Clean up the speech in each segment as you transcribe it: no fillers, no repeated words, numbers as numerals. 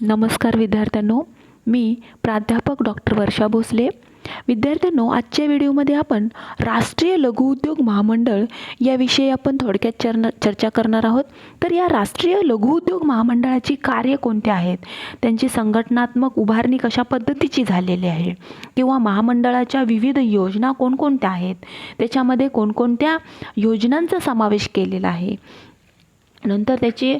नमस्कार विद्यार्थ्यांनो, मी प्राध्यापक डॉक्टर वर्षा भोसले. विद्यार्थ्यांनो, आजच्या व्हिडिओमध्ये आपण राष्ट्रीय लघु उद्योग महामंडळ याविषयी आपण थोडक्यात चर्चा करणार आहोत. तर या राष्ट्रीय लघु उद्योग महामंडळाची कार्य कोणती आहेत, त्यांची संघटनात्मक उभारणी कशा पद्धतीची झालेली आहे, किंवा महामंडळाच्या विविध योजना कोणकोणत्या आहेत, त्याच्यामध्ये कोणकोणत्या योजनांचा समावेश केलेला आहे, नंतर त्याचे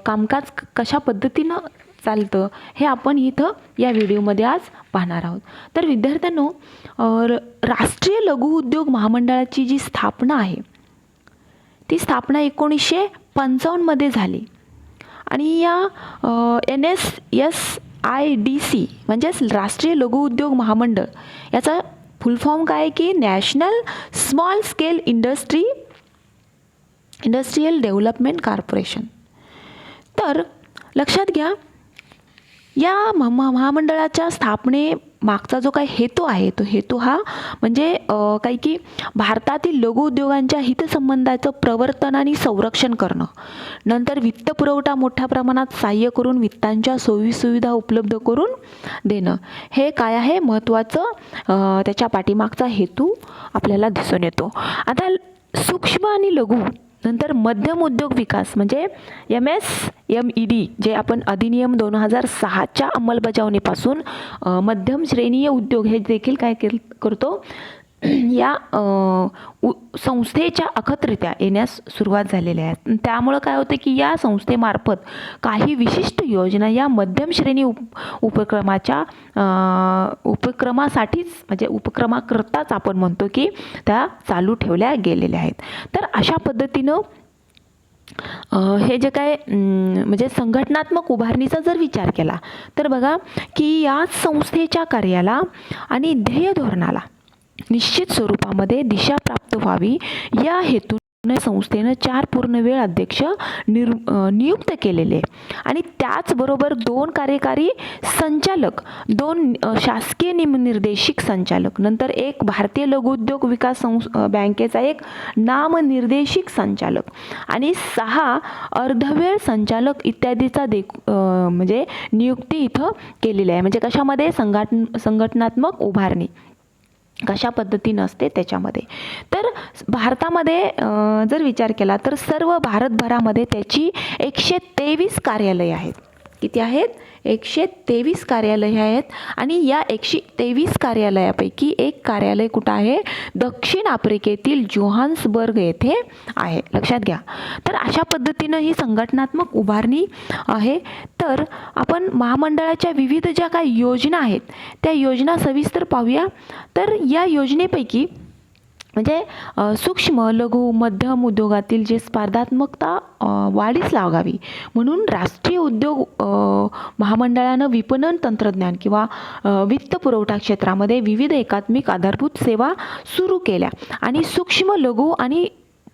कामकाज कशा पद्धतीनं चालतं, हे आपण इथं या व्हिडिओमध्ये आज पाहणार आहोत. तर विद्यार्थ्यांनो, राष्ट्रीय लघु उद्योग महामंडळाची जी स्थापना आहे ती स्थापना 1955 मध्ये झाली आणि या NSSIDC म्हणजेच राष्ट्रीय लघु उद्योग महामंडळ याचा फुल फॉर्म काय आहे की national small scale industrial development corporation. तर लक्षात घ्या, या महामंडळाच्या स्थापने मागचा जो काही हेतू आहे तो हेतू हा म्हणजे काही की भारतातील लघु उद्योगांच्या हितसंबंधाचं प्रवर्तन आणि संरक्षण करणं, नंतर वित्त पुरवठा मोठ्या प्रमाणात सहाय्य करून वित्तांच्या सोयीसुविधा उपलब्ध करून देणं, हे काय आहे महत्त्वाचं त्याच्या पाठीमागचा हेतू आपल्याला दिसून येतो. आता सूक्ष्म आणि लघु नंतर मध्यम उद्योग विकास म्हणजे MSMED जे आपण अधिनियम 2006च्या अंमलबजावणीपासून मध्यम श्रेणीय उद्योग हे देखील काय करतो, या संस्थेच्या अखत्रित्या येण्यास सुरुवात झालेल्या आहेत. त्यामुळं काय होतं की या संस्थेमार्फत काही विशिष्ट योजना या मध्यम श्रेणी उपक्रमासाठीच म्हणजे उपक्रमाकरताच आपण म्हणतो की त्या चालू ठेवल्या गेलेल्या आहेत. तर अशा पद्धतीनं हे जे काय म्हणजे संघटनात्मक उभारणीचा जर विचार केला तर बघा की या संस्थेच्या कार्याला आणि ध्येय धोरणाला निश्चित स्वरूपामध्ये दिशा प्राप्त व्हावी या हेतूने संस्थेनं 4 पूर्णवेळ अध्यक्ष नियुक्त केलेले आणि त्याचबरोबर 2 कार्यकारी संचालक, 2 शासकीय निर्देशिक संचालक, नंतर एक भारतीय लघु उद्योग विकास बँकेचा एक नामनिर्देशिक संचालक आणि 6 अर्धवेळ संचालक इत्यादीचा म्हणजे नियुक्ती इथं केलेली आहे. म्हणजे कशामध्ये संघटनात्मक उभारणी कशा पद्धतीनं असते त्याच्यामध्ये. तर भारतामध्ये जर विचार केला तर सर्व भारतभरामध्ये त्याची 123 कार्यालये आहेत. किती आहेत? 123 कार्यालये आहेत आणि या 123 कार्यालयापैकी एक कार्यालय कुठं आहे? दक्षिण आफ्रिकेतील जोहान्सबर्ग येथे आहे. लक्षात घ्या. तर अशा पद्धतीनं ही संघटनात्मक उभारणी आहे. तर आपण महामंडळाच्या विविध ज्या काही योजना आहेत त्या योजना सविस्तर पाहूया. तर या योजनेपैकी म्हणजे सूक्ष्म लघु मध्यम उद्योगातील जे स्पर्धात्मकता वाढीस लागावी म्हणून राष्ट्रीय उद्योग महामंडळानं विपणन तंत्रज्ञान किंवा वित्त पुरवठा क्षेत्रामध्ये विविध एकात्मिक आधारभूत सेवा सुरू केल्या आणि सूक्ष्म लघु आणि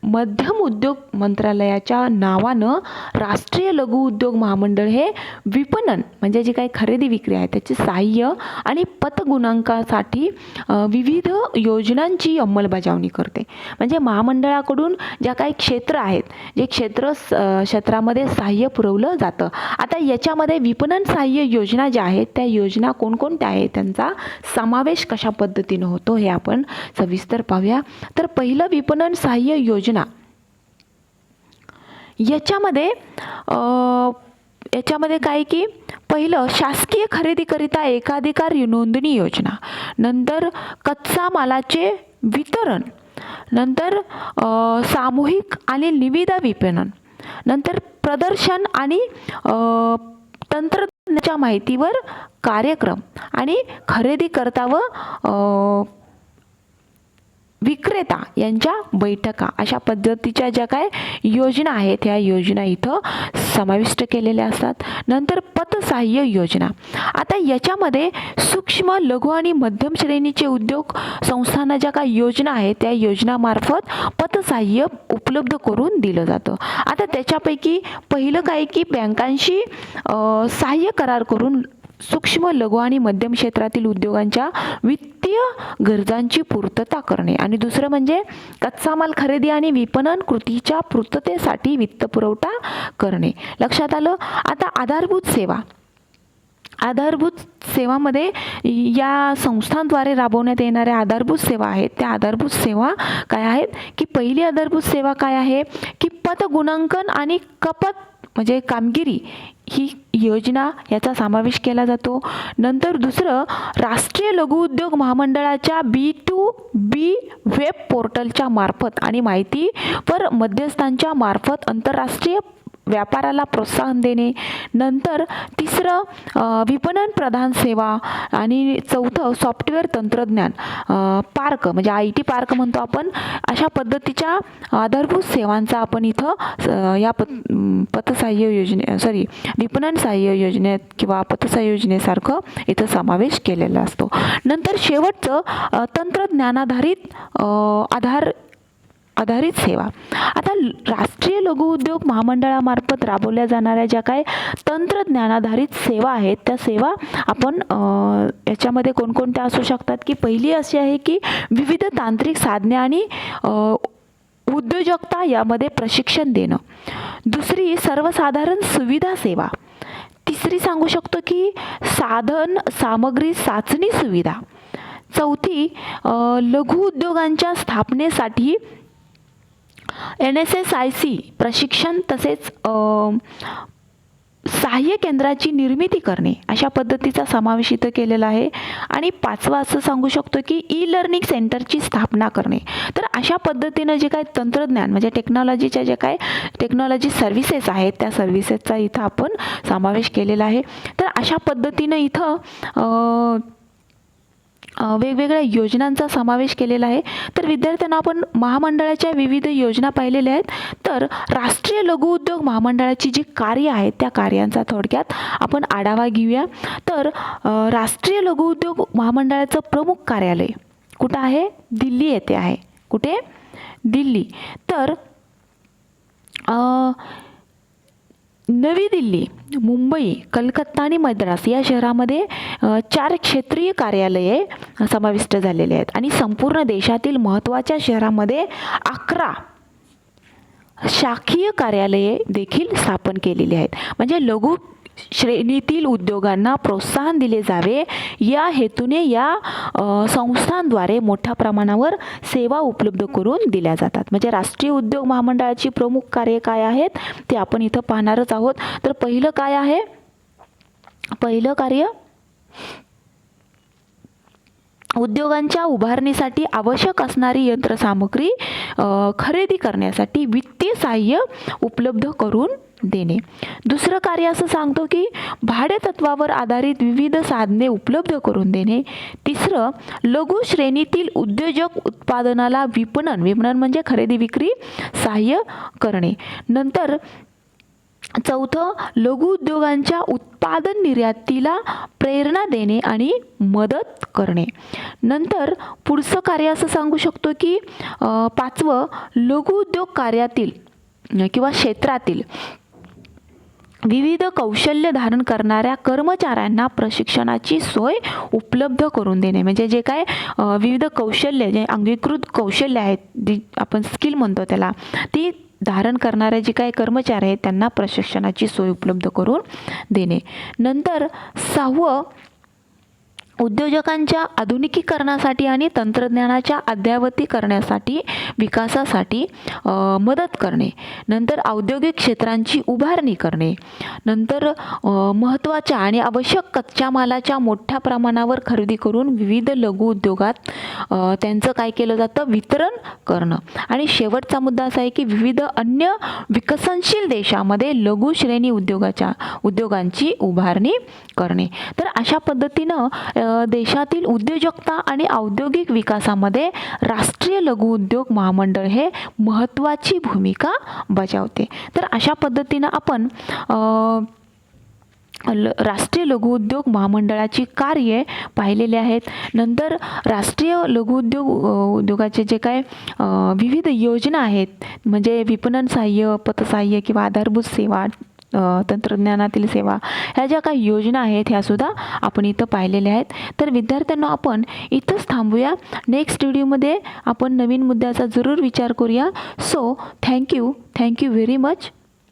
मध्यम उद्योग मंत्रालयाच्या नावानं राष्ट्रीय लघु उद्योग महामंडळ हे विपणन म्हणजे जी काही खरेदी विक्री आहे त्याचे सहाय्य आणि पतगुणांकासाठी विविध योजनांची अंमलबजावणी करते. म्हणजे महामंडळाकडून ज्या काही क्षेत्र आहेत जे क्षेत्रामध्ये सहाय्य पुरवलं जातं. आता याच्यामध्ये विपणन सहाय्य योजना ज्या आहेत त्या योजना कोणकोणत्या आहेत, त्यांचा समावेश कशा पद्धतीनं होतो हे आपण सविस्तर पाहूया. तर पहिलं विपणन सहाय्य योजना याच्यामध्ये काय की पहिलं शासकीय खरेदीकरिता एकाधिकार नोंदणी योजना, नंतर कच्चा मालाचे वितरण, नंतर सामूहिक आणि निविदा विपणन, नंतर प्रदर्शन आणि तंत्रज्ञानाच्या माहितीवर कार्यक्रम आणि खरेदीकर्ता व विक्रेता यांच्या बैठका, अशा पद्धतीच्या ज्या काय योजना आहेत ह्या योजना इथं समाविष्ट केलेल्या असतात. नंतर पतसहाय्य योजना. आता याच्यामध्ये सूक्ष्म लघु आणि मध्यम श्रेणीचे उद्योग संस्थांना ज्या काही योजना आहेत त्या योजनामार्फत पतसहाय्य उपलब्ध करून दिलं जातं. आता त्याच्यापैकी पहिलं काय की बँकांशी सहाय्य करार करून सूक्ष्म लघु आणि मध्यम क्षेत्रातील उद्योगांच्या वित्तीय गरजांची पूर्तता करणे आणि दुसरं म्हणजे कच्चा माल खरेदी आणि विपणन कृतीच्या पूर्ततेसाठी वित्त पुरवठा करणे. लक्षात आलं. आता आधारभूत सेवा आधारभूत सेवामध्ये या संस्थांद्वारे राबवण्यात येणाऱ्या आधारभूत सेवा आहेत. त्या आधारभूत सेवा काय आहेत की पहिली आधारभूत सेवा काय आहे की पत गुणांकन आणि कपात म्हणजे कामगिरी ही योजना याचा समावेश केला जातो. नंतर दुसरं राष्ट्रीय लघु उद्योग महामंडळाच्या B2B वेब पोर्टलच्या मार्फत आणि माहितीपर मध्यस्थांच्या मार्फत आंतरराष्ट्रीय व्यापाराला प्रोत्साहन देणे. नंतर तिसरं विपणन प्रधान सेवा आणि चौथं सॉफ्टवेअर तंत्रज्ञान पार्क म्हणजे IT पार्क म्हणतो आपण. अशा पद्धतीच्या आधारभूत सेवांचा आपण इथं या विपणन सहाय्य योजनेत किंवा पतसहाय्य योजनेसारखं इथं समावेश केलेला असतो. नंतर शेवटचं तंत्रज्ञानाधारित आधारित सेवा. आता राष्ट्रीय लघु उद्योग महामंडळामार्फत राबवल्या जाणाऱ्या ज्या काही तंत्रज्ञानाधारित सेवा आहेत त्या सेवा आपण याच्यामध्ये कोणकोणत्या असू शकतात की पहिली अशी आहे की विविध तांत्रिक साधने आणि उद्योजकता यामध्ये प्रशिक्षण देणं. दुसरी सर्वसाधारण सुविधा सेवा. तिसरी सांगू शकतो की साधन सामग्री चाचणी सुविधा. चौथी लघु उद्योगांच्या स्थापनेसाठी NSSIC प्रशिक्षण तसेच सहाय्य केंद्राची निर्मिती करणे अशा पद्धतीचा समावेश इथं केलेला आहे. आणि पाचवा असं सांगू शकतो की ई-लर्निंग सेंटरची स्थापना करणे. तर अशा पद्धतीनं जे काही तंत्रज्ञान म्हणजे टेक्नॉलॉजीच्या जे काही टेक्नॉलॉजी सर्व्हिसेस आहेत त्या सर्व्हिसेसचा इथं आपण समावेश केलेला आहे. तर अशा पद्धतीनं इथं वेगवेगळ्या योजनांचा समावेश केलेला आहे. तर विद्यार्थ्यांना आपण महामंडळाच्या विविध योजना पाहिलेल्या आहेत. तर राष्ट्रीय लघु उद्योग महामंडळाची जी कार्य आहेत त्या कार्यांचा थोडक्यात आपण आढावा घेऊया. तर राष्ट्रीय लघु उद्योग महामंडळाचं प्रमुख कार्यालय कुठं आहे? दिल्ली येथे आहे. कुठे? दिल्ली. तर नवी दिल्ली, मुंबई, कलकत्ता आणि मद्रास या शहरामध्ये 4 क्षेत्रीय कार्यालये समाविष्ट झालेले आहेत आणि संपूर्ण देशातील महत्त्वाच्या शहरामध्ये 11 शाखीय कार्यालये देखील स्थापन केलेली आहेत. म्हणजे लघु श्रेणीतील उद्योगांना प्रोत्साहन दिले जावे या हेतूने या संस्थांद्वारे मोठ्या प्रमाणावर सेवा उपलब्ध करून दिल्या जातात. म्हणजे राष्ट्रीय उद्योग महामंडळाची प्रमुख कार्य काय आहेत ते आपण इथं पाहणारच आहोत. तर पहिलं काय आहे? पहिलं कार्य उद्योगांच्या उभारणीसाठी आवश्यक असणारी यंत्रसामुग्री खरेदी करण्यासाठी वित्तीय सहाय्य उपलब्ध करून देणे. दुसरं कार्य असं सांगतो की भाडे तत्वावर आधारित विविध साधने उपलब्ध करून देणे. तिसरं लघु श्रेणीतील उद्योजक उत्पादनाला विपणन म्हणजे खरेदी विक्री सहाय्य करणे. नंतर चौथं लघु उद्योगांच्या उत्पादन निर्यातीला प्रेरणा देणे आणि मदत करणे. नंतर पुढचं कार्य असं सांगू शकतो की पाचवं लघु उद्योग कार्यातील किंवा क्षेत्रातील विविध कौशल्य धारण करणाऱ्या कर्मचाऱ्यांना प्रशिक्षणाची सोय उपलब्ध करून देणे. म्हणजे जे काय विविध कौशल्य जे अंगीकृत कौशल्य आहेत जी आपण स्किल म्हणतो त्याला ती धारण करणारे जे काही कर्मचारी आहेत त्यांना प्रशिक्षणाची सोय उपलब्ध करून देणे. नंतर 6वं उद्योजकांच्या आधुनिकीकरणासाठी आणि तंत्रज्ञानाच्या अद्ययावतीकरणासाठी विकासासाठी मदत करणे. नंतर औद्योगिक क्षेत्रांची उभारणी करणे. नंतर महत्त्वाच्या आणि आवश्यक कच्च्या मालाच्या मोठ्या प्रमाणावर खरेदी करून विविध लघु उद्योगात त्यांचं काय केलं जातं? वितरण करणं. आणि शेवटचा मुद्दा असा आहे की विविध अन्य विकसनशील देशामध्ये लघु श्रेणी उद्योगांची उभारणी करणे. तर अशा पद्धतीनं देशातील उद्योजकता आणि औद्योगिक विकासामध्ये राष्ट्रीय लघु उद्योग महामंडळ हे महत्त्वाची भूमिका बजावते. तर अशा पद्धतीनं आपण राष्ट्रीय लघु उद्योग महामंडळाची कार्ये पाहिलेली आहेत. नंतर राष्ट्रीय लघु उद्योगाचे जे काय विविध योजना आहेत म्हणजे विपणन सहाय्य, पतसहाय्य किंवा आधारभूत सेवा, तंत्रज्ञानातील सेवा ह्या ज्या काही योजना आहेत ह्या सुद्धा आपण इथं पाहिलेल्या आहेत. तर विद्यार्थ्यांना आपण इथंच थांबूया. नेक्स्ट व्हिडिओमध्ये आपण नवीन मुद्द्याचा जरूर विचार करूया. So thank you very much.